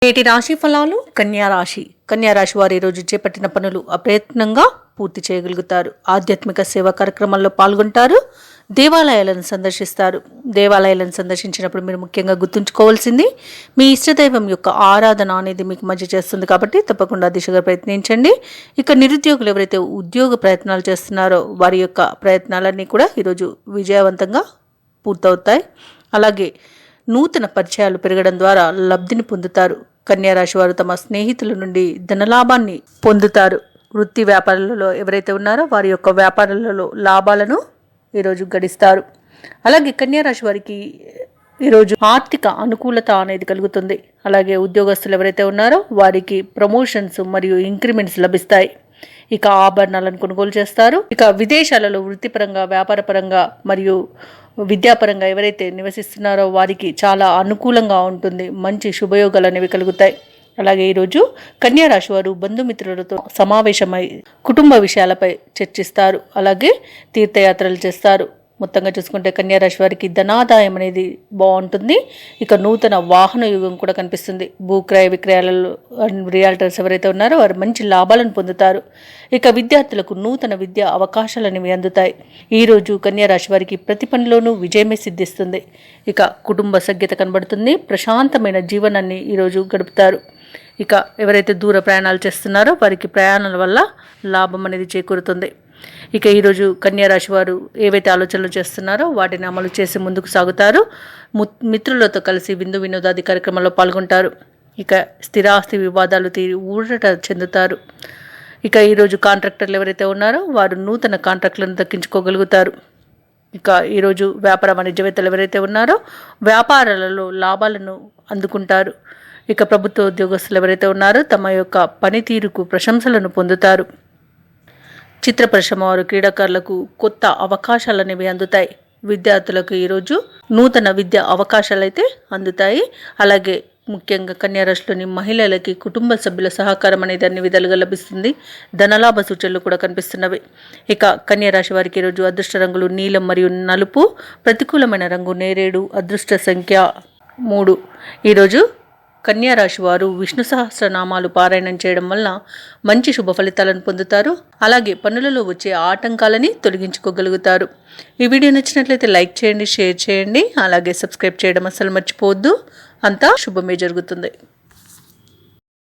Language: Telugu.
నేటి రాశి ఫలాలు. కన్యా రాశి వారు ఈరోజు చేపట్టిన పనులు అప్రయత్నంగా పూర్తి చేయగలుగుతారు. ఆధ్యాత్మిక సేవా కార్యక్రమాల్లో పాల్గొంటారు. దేవాలయాలను సందర్శిస్తారు. దేవాలయాలను సందర్శించినప్పుడు మీరు ముఖ్యంగా గుర్తుంచుకోవాల్సింది మీ ఇష్టదైవం యొక్క ఆరాధన అనేది మీకు మంచి చేస్తుంది కాబట్టి తప్పకుండా దిశగా ప్రయత్నించండి. ఇక నిరుద్యోగులు ఎవరైతే ఉద్యోగ ప్రయత్నాలు చేస్తున్నారో వారి యొక్క ప్రయత్నాలన్నీ కూడా ఈరోజు విజయవంతంగా పూర్తవుతాయి. అలాగే నూతన పరిచయాలు పెరగడం ద్వారా లబ్ధిని పొందుతారు. కన్యారాశి వారు తమ స్నేహితుల నుండి ధనలాభాన్ని పొందుతారు. వృత్తి వ్యాపారాలలో ఎవరైతే ఉన్నారో వారి యొక్క వ్యాపారాలలో లాభాలను ఈరోజు గడిస్తారు. అలాగే కన్యారాశి వారికి ఈరోజు ఆర్థిక అనుకూలత అనేది కలుగుతుంది. అలాగే ఉద్యోగస్తులు ఎవరైతే ఉన్నారో వారికి ప్రమోషన్స్ మరియు ఇంక్రిమెంట్స్ లభిస్తాయి. ఇక ఆభరణాలను కొనుగోలు చేస్తారు. ఇక విదేశాలలో వృత్తిపరంగా, వ్యాపారపరంగా మరియు విద్యాపరంగా ఎవరైతే నివసిస్తున్నారో వారికి చాలా అనుకూలంగా ఉంటుంది. మంచి శుభయోగాలు అనేవి కలుగుతాయి. అలాగే ఈరోజు కన్యారాశి వారు బంధుమిత్రులతో సమావేశమై కుటుంబ విషయాలపై చర్చిస్తారు. అలాగే తీర్థయాత్రలు చేస్తారు. మొత్తంగా చూసుకుంటే కన్యారాశి వారికి ధనాదాయం అనేది బాగుంటుంది. ఇక నూతన వాహన యుగం కూడా కనిపిస్తుంది. భూక్రయ విక్రయాలలో రియాల్టర్స్ ఎవరైతే ఉన్నారో వారు మంచి లాభాలను పొందుతారు. ఇక విద్యార్థులకు నూతన విద్యా అవకాశాలు అనేవి అందుతాయి. ఈరోజు కన్యారాశి వారికి ప్రతి పనిలోనూ విజయమే సిద్ధిస్తుంది. ఇక కుటుంబ సఖ్యత కనబడుతుంది. ప్రశాంతమైన జీవనాన్ని ఈరోజు గడుపుతారు. ఇక ఎవరైతే దూర ప్రయాణాలు చేస్తున్నారో వారికి ప్రయాణాల వల్ల లాభం అనేది చేకూరుతుంది. ఇక ఈరోజు కన్యారాశి వారు ఏవైతే ఆలోచనలు చేస్తున్నారో వాటిని అమలు చేసి ముందుకు సాగుతారు. మిత్రులతో కలిసి విందు వినోదాది కార్యక్రమాల్లో పాల్గొంటారు. ఇక స్థిరాస్తి వివాదాలు తీరి ఊరట చెందుతారు. ఇక ఈరోజు కాంట్రాక్టర్లు ఎవరైతే ఉన్నారో వారు నూతన కాంట్రాక్టులను దక్కించుకోగలుగుతారు. ఇక ఈరోజు వ్యాపార వాణిజ్యవేత్తలు ఎవరైతే ఉన్నారో వ్యాపారాలలో లాభాలను అందుకుంటారు. ఇక ప్రభుత్వ ఉద్యోగస్తులు ఎవరైతే ఉన్నారో తమ యొక్క పనితీరుకు ప్రశంసలను పొందుతారు. చిత్ర పరిశ్రమ వారు క్రీడాకారులకు కొత్త అవకాశాలు అనేవి అందుతాయి. విద్యార్థులకు ఈరోజు నూతన విద్యా అవకాశాలు అయితే అందుతాయి. అలాగే ముఖ్యంగా కన్యారాశిలోని మహిళలకి కుటుంబ సభ్యుల సహకారం అనేది అన్ని విధాలుగా లభిస్తుంది. ధనలాభ సూచనలు కూడా కనిపిస్తున్నవి. ఇక కన్యారాశి వారికి ఈరోజు అదృష్ట రంగులు నీలం మరియు నలుపు. ప్రతికూలమైన రంగు నేరేడు. అదృష్ట సంఖ్య 3. ఈరోజు కన్యారాశి వారు విష్ణు సహస్రనామాలు పారాయణం చేయడం వల్ల మంచి శుభ ఫలితాలను పొందుతారు. అలాగే పనులలో వచ్చే ఆటంకాలని తొలగించుకోగలుగుతారు. ఈ వీడియో నచ్చినట్లయితే లైక్ చేయండి, షేర్ చేయండి. అలాగే సబ్స్క్రైబ్ చేయడం అస్సలు మర్చిపోవద్దు. అంతా శుభమే జరుగుతుంది.